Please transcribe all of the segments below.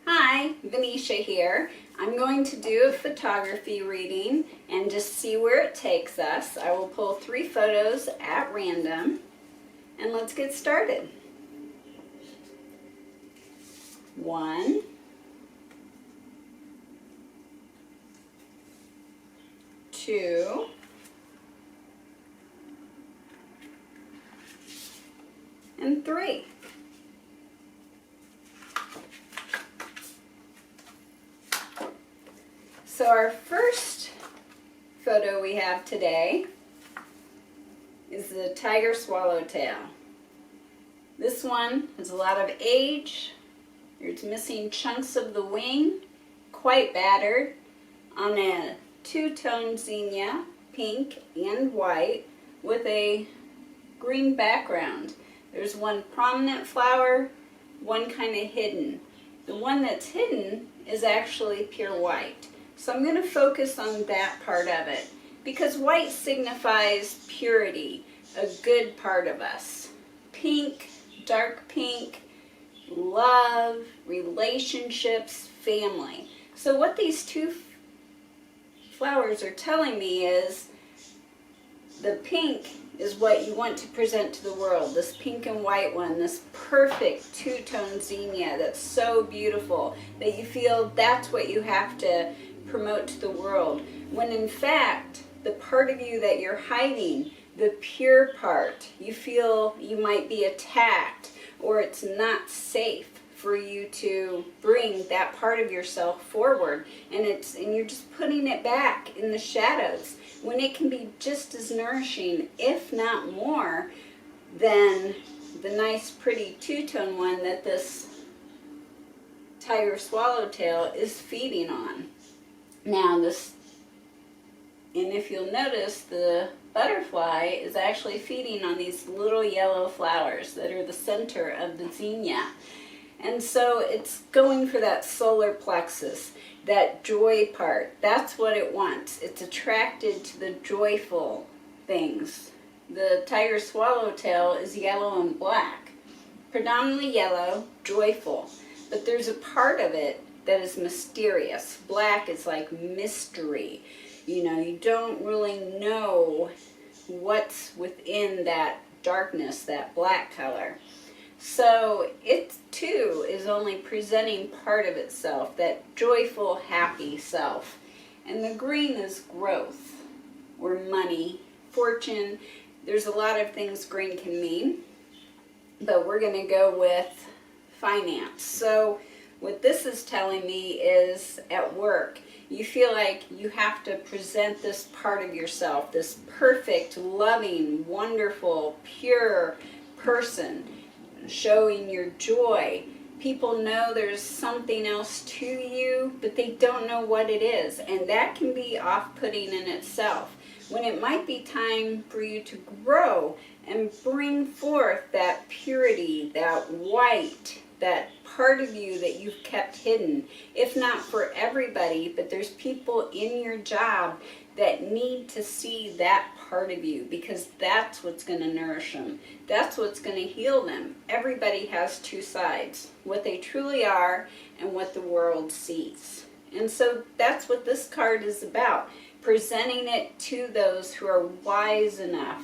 Hi, Venetia here. I'm going to do a photography reading and just see where it takes us. I will pull 3 photos at random and let's get started. 1, 2, and 3. So our first photo we have today is the tiger swallowtail. This one has a lot of age. There's missing chunks of the wing, quite battered, on a two-tone zinnia, pink and white, with a green background. There's one prominent flower, one kind of hidden. The one that's hidden is actually pure white. So I'm going to focus on that part of it because white signifies purity, a good part of us. Pink, dark pink, love, relationships, family. So what these 2 flowers are telling me is the pink is what you want to present to the world. This pink and white one, this perfect two-tone zinnia that's so beautiful that you feel that's what you have to promote to the world. When in fact, the part of you that you're hiding, the pure part, you feel you might be attacked or it's not safe for you to bring that part of yourself forward, and you're just putting it back in the shadows when it can be just as nourishing, if not more, than the nice pretty two-tone one that this tiger swallowtail is feeding on. Now and if you'll notice, the butterfly is actually feeding on these little yellow flowers that are the center of the zinnia. And so it's going for that solar plexus, that joy part. That's what it wants. It's attracted to the joyful things. The tiger swallowtail is yellow and black, predominantly yellow, joyful. But there's a part of it that is mysterious. Black is like mystery. You know, you don't really know what's within that darkness, that black color. So it too is only presenting part of itself, that joyful, happy self. And the green is growth or money, fortune. There's a lot of things green can mean, but we're going to go with finance. So what this is telling me is at work, you feel like you have to present this part of yourself, this perfect, loving, wonderful, pure person, showing your joy. People know there's something else to you, but they don't know what it is, and that can be off-putting in itself. When it might be time for you to grow and bring forth that purity, that white, that part of you that you've kept hidden, if not for everybody, but there's people in your job that need to see that part of you because that's what's going to nourish them. That's what's going to heal them. Everybody has 2 sides, what they truly are and what the world sees. And so that's what this card is about, presenting it to those who are wise enough,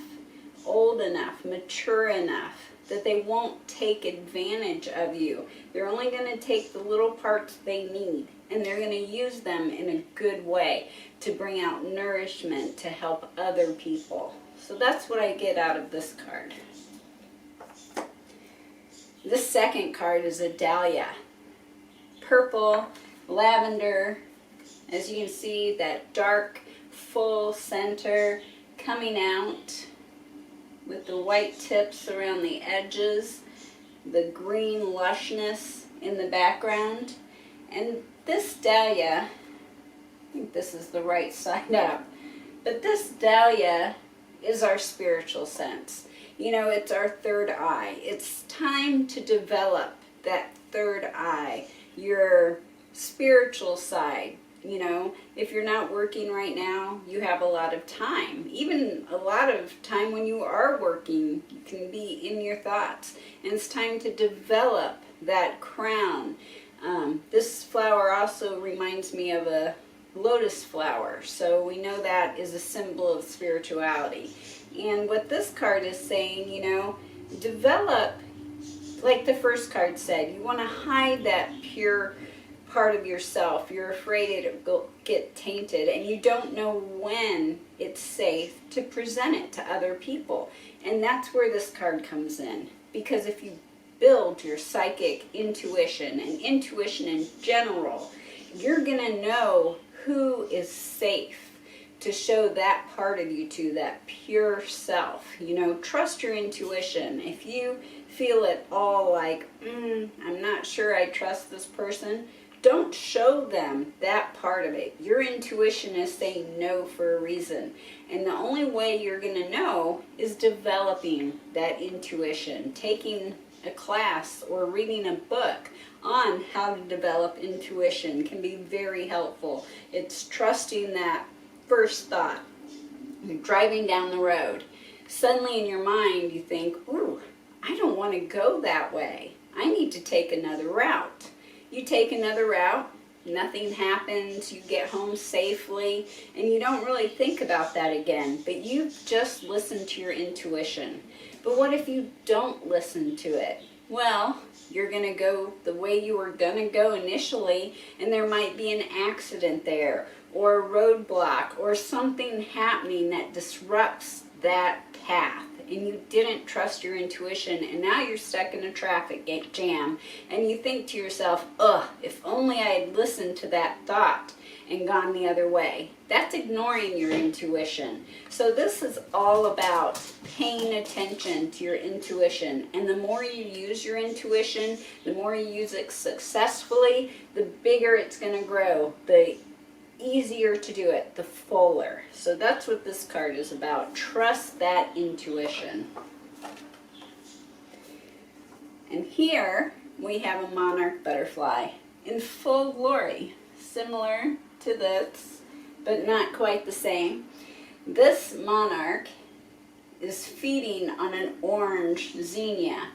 old enough, mature enough, that they won't take advantage of you. They're only going to take the little parts they need, and they're going to use them in a good way to bring out nourishment to help other people. So that's what I get out of this card. This second card is a dahlia. Purple, lavender. As you can see, that dark, full center coming out with the white tips around the edges, the green lushness in the background. And this dahlia, I think this is the right side up, but this dahlia is our spiritual sense. You know, it's our third eye. It's time to develop that third eye, your spiritual side. You know, if you're not working right now, you have a lot of time. Even a lot of time when you are working, you can be in your thoughts. And it's time to develop that crown, This flower also reminds me of a lotus flower, so we know that is a symbol of spirituality. And what this card is saying, develop, like the first card said, you want to hide that pure part of yourself. You're afraid it'll get tainted, and you don't know when it's safe to present it to other people. And that's where this card comes in, because if you build your psychic intuition and intuition in general, you're gonna know who is safe to show that part of you to, that pure self. Trust your intuition. If you feel at all like, I'm not sure I trust this person, don't show them that part of it. Your intuition is saying no for a reason. And the only way you're going to know is developing that intuition, taking a class or reading a book on how to develop intuition can be very helpful. It's trusting that first thought. You're driving down the road. Suddenly in your mind you think, ooh, I don't want to go that way. I need to take another route. You take another route, nothing happens, you get home safely, and you don't really think about that again, but you've just listened to your intuition. But what if you don't listen to it? Well, you're going to go the way you were going to go initially, and there might be an accident there, or a roadblock, or something happening that disrupts that path, and you didn't trust your intuition, and now you're stuck in a traffic jam, and you think to yourself, ugh, if only I had listened to that thought and gone the other way. That's ignoring your intuition. So this is all about paying attention to your intuition, and the more you use your intuition, the more you use it successfully, the bigger it's going to grow, the easier to do it, the fuller. So that's what this card is about. Trust that intuition. And here we have a monarch butterfly in full glory, similar to this, but not quite the same. This monarch is feeding on an orange zinnia.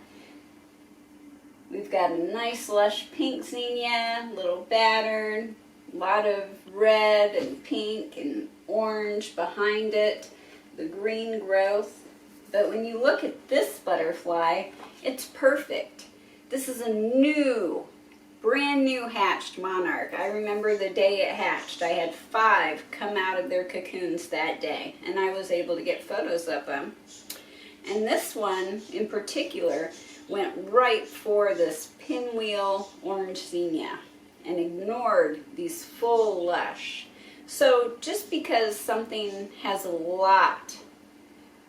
We've got a nice lush pink zinnia, little battered, a lot of red and pink and orange behind it, the green growth. But when you look at this butterfly, it's perfect. This is a brand new hatched monarch. I remember the day it hatched. I had 5 come out of their cocoons that day, and I was able to get photos of them. And this one in particular went right for this pinwheel orange zinnia and ignored these full lush. So just because something has a lot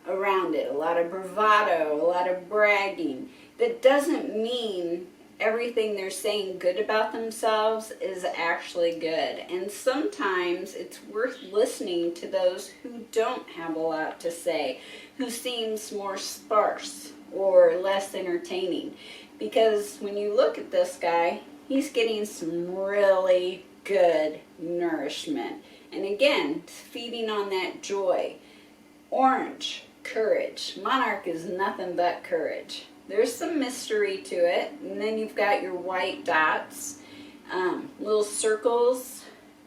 around it, a lot of bravado, a lot of bragging, that doesn't mean everything they're saying good about themselves is actually good. And sometimes it's worth listening to those who don't have a lot to say, who seems more sparse or less entertaining. Because when you look at this guy, he's getting some really good nourishment. And again, feeding on that joy. Orange, courage. Monarch is nothing but courage. There's some mystery to it. And then you've got your white dots, little circles.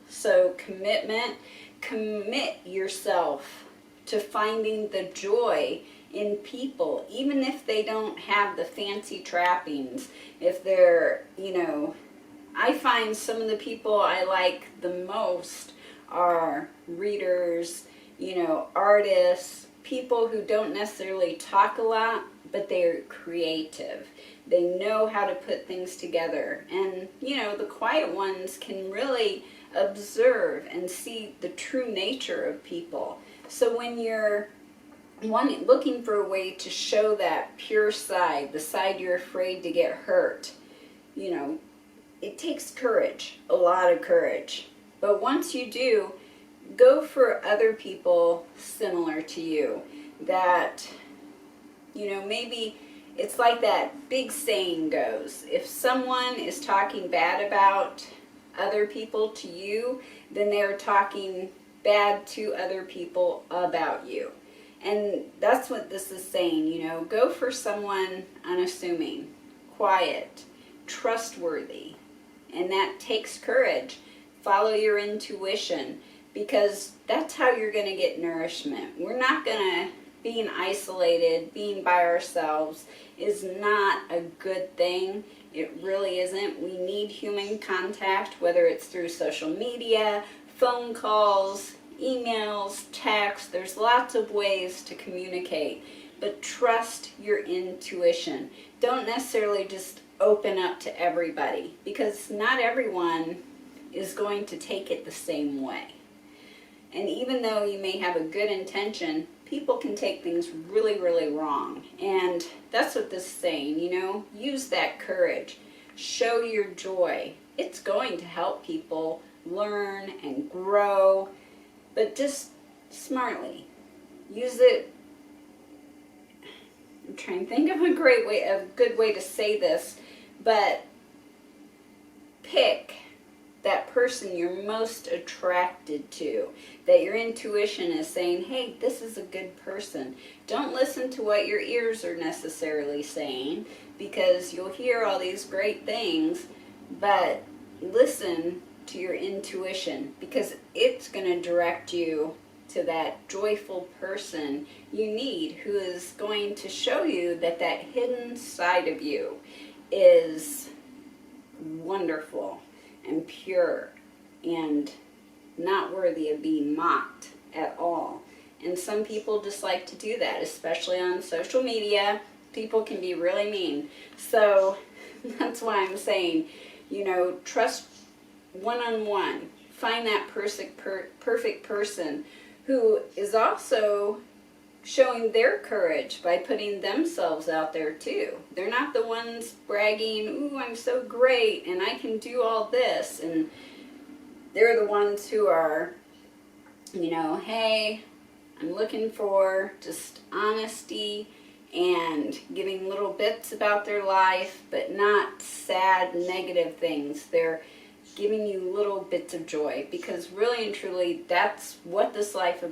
So commitment. Commit yourself to finding the joy in people, even if they don't have the fancy trappings. If they're, I find some of the people I like the most are readers, artists, people who don't necessarily talk a lot, but they're creative. They know how to put things together. And, the quiet ones can really observe and see the true nature of people. So when you're looking for a way to show that pure side, the side you're afraid to get hurt, it takes courage, a lot of courage. But once you do, go for other people similar to you that, maybe it's like that big saying goes, if someone is talking bad about other people to you, then they're talking bad to other people about you. And that's what this is saying, go for someone unassuming, quiet, trustworthy, and that takes courage. Follow your intuition, because that's how you're going to get nourishment. We're not going to, being isolated, being by ourselves is not a good thing. It really isn't. We need human contact, whether it's through social media, phone calls, emails, text. There's lots of ways to communicate, but trust your intuition. Don't necessarily just open up to everybody, because not everyone is going to take it the same way. And even though you may have a good intention, people can take things really, really wrong. And that's what this is saying, you know, use that courage. Show your joy. It's going to help people learn and grow, but just smartly. Use it. I'm trying to think of a good way to say this, but pick that person you're most attracted to, that your intuition is saying, hey, this is a good person. Don't listen to what your ears are necessarily saying, because you'll hear all these great things, but listen to your intuition, because it's going to direct you to that joyful person you need, who is going to show you that that hidden side of you is wonderful and pure and not worthy of being mocked at all. And some people just like to do that, especially on social media. People can be really mean. So that's why I'm saying, you know, trust one-on-one. Find that perfect person who is also showing their courage by putting themselves out there too. They're not the ones bragging, ooh, I'm so great and I can do all this. And they're the ones who are, you know, hey, I'm looking for just honesty and giving little bits about their life, but not sad, negative things. They're giving you little bits of joy, because really and truly, that's what this life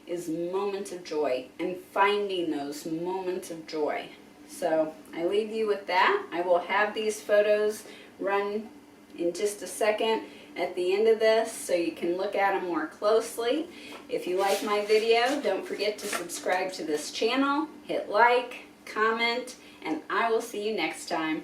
is moments of joy and finding those moments of joy. So I leave you with that. I will have these photos run in just a second at the end of this so you can look at them more closely. If you like my video, don't forget to subscribe to this channel, hit like, comment, and I will see you next time.